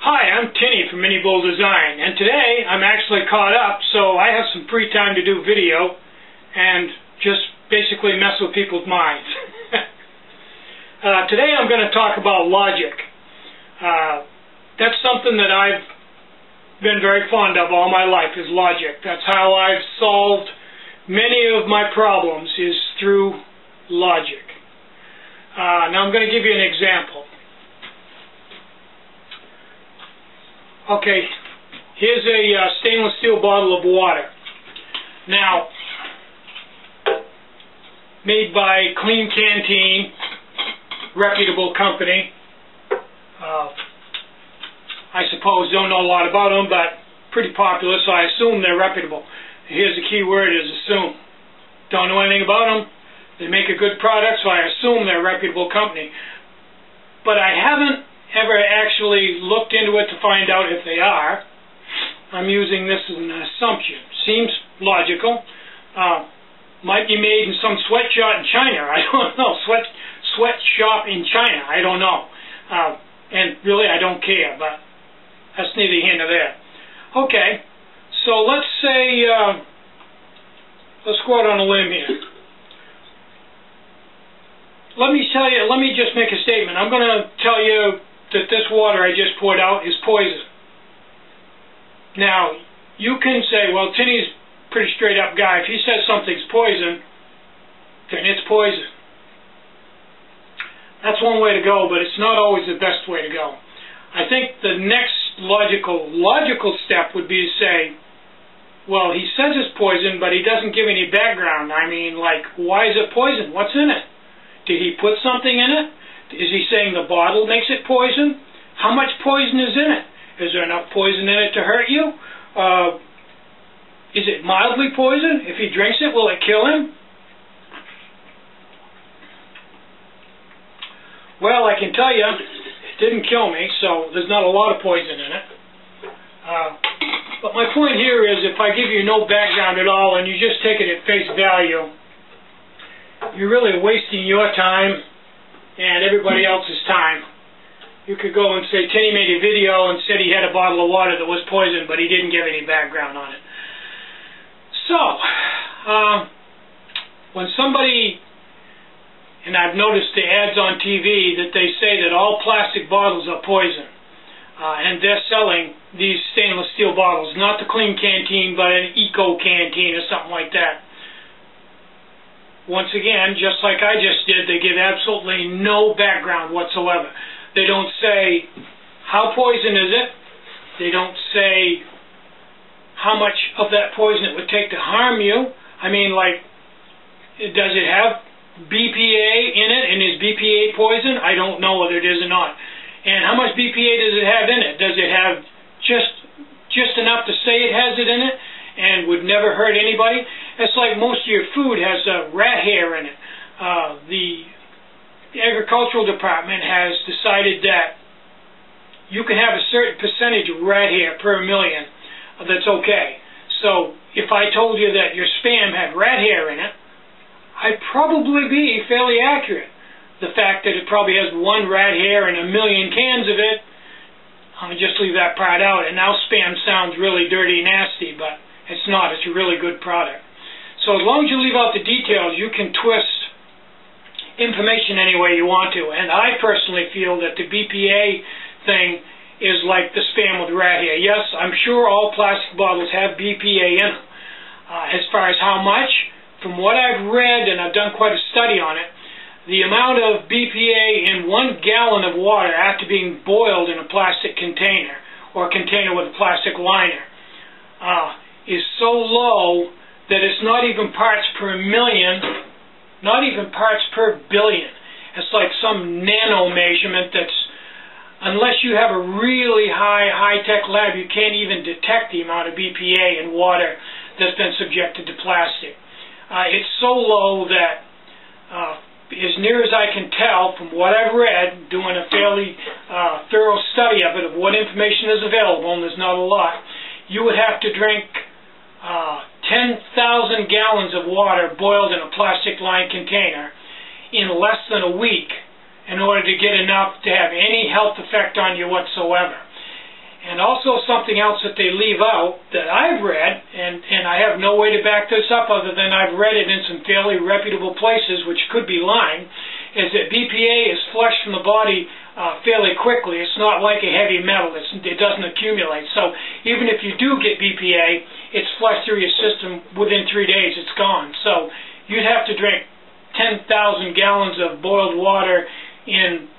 Hi, I'm Tinny from Mini Bull Design, and today I'm actually caught up, so I have some free time to do video and just basically mess with people's minds. Today I'm going to talk about logic. That's something that I've been very fond of all my life, is logic. That's how I've solved many of my problems, is through logic. Now I'm going to give you an example. Okay, here's a stainless steel bottle of water. Now, made by Clean Canteen, reputable company. I suppose don't know a lot about them, but pretty popular, so I assume they're reputable. Here's the key word, is assume. Don't know anything about them. They make a good product, so I assume they're a reputable company. But I haven't ever actually looked into it to find out if they are. I'm using this as an assumption. Seems logical. Might be made in some sweatshop in China. I don't know. Sweatshop in China. I don't know. And really, I don't care, but that's neither here nor there. Okay, so let's say, let's go out on a limb here. Let me just make a statement. I'm going to tell you that this water I just poured out is poison. Now, you can say, well, Tinny's a pretty straight up guy. If he says something's poison, then it's poison. That's one way to go, but it's not always the best way to go. I think the next logical step would be to say, well, he says it's poison, but he doesn't give any background. I mean, like, why is it poison? What's in it? Did he put something in it? Is he saying the bottle makes it poison? How much poison is in it? Is there enough poison in it to hurt you? Is it mildly poison? If he drinks it, will it kill him? Well, I can tell you, it didn't kill me, so there's not a lot of poison in it. But my point here is, if I give you no background at all and you just take it at face value, you're really wasting your time and everybody else's time. You could go and say, Tinny made a video and said he had a bottle of water that was poison, but he didn't give any background on it. So, when somebody, and I've noticed the ads on TV that they say that all plastic bottles are poison, and they're selling these stainless steel bottles, not the Clean Canteen, but an Eco Canteen or something like that. Once again, just like I just did, they give absolutely no background whatsoever. They don't say, how poison is it? They don't say how much of that poison it would take to harm you. I mean, like, does it have BPA in it, and is BPA poison? I don't know whether it is or not. And how much BPA does it have in it? Does it have just enough to say it has it in it and would never hurt anybody? It's like most of your food has rat hair in it. The agricultural department has decided that you can have a certain percentage of rat hair per million that's okay. So if I told you that your Spam had rat hair in it, I'd probably be fairly accurate. The fact that it probably has one rat hair in a million cans of it, I'll just leave that part out. And now Spam sounds really dirty and nasty, but it's not. It's a really good product. So as long as you leave out the details, you can twist information any way you want to. And I personally feel that the BPA thing is like the Spam with rat hair. Yes, I'm sure all plastic bottles have BPA in them. As far as how much, from what I've read, and I've done quite a study on it, the amount of BPA in 1 gallon of water after being boiled in a plastic container, or a container with a plastic liner, is so low that it's not even parts per million, not even parts per billion. It's like some nano measurement that's, unless you have a really high-tech lab, you can't even detect the amount of BPA in water that's been subjected to plastic. It's so low that, as near as I can tell from what I've read, doing a fairly thorough study of it, of what information is available, and there's not a lot, you would have to drink 10,000 gallons of water boiled in a plastic-lined container in less than a week in order to get enough to have any health effect on you whatsoever. And also something else that they leave out that I've read, and I have no way to back this up other than I've read it in some fairly reputable places, which could be lying, is that BPA is flushed from the body fairly quickly. It's not like a heavy metal. It doesn't accumulate. So even if you do get BPA, it's flushed through your system within 3 days. It's gone. So you'd have to drink 10,000 gallons of boiled water in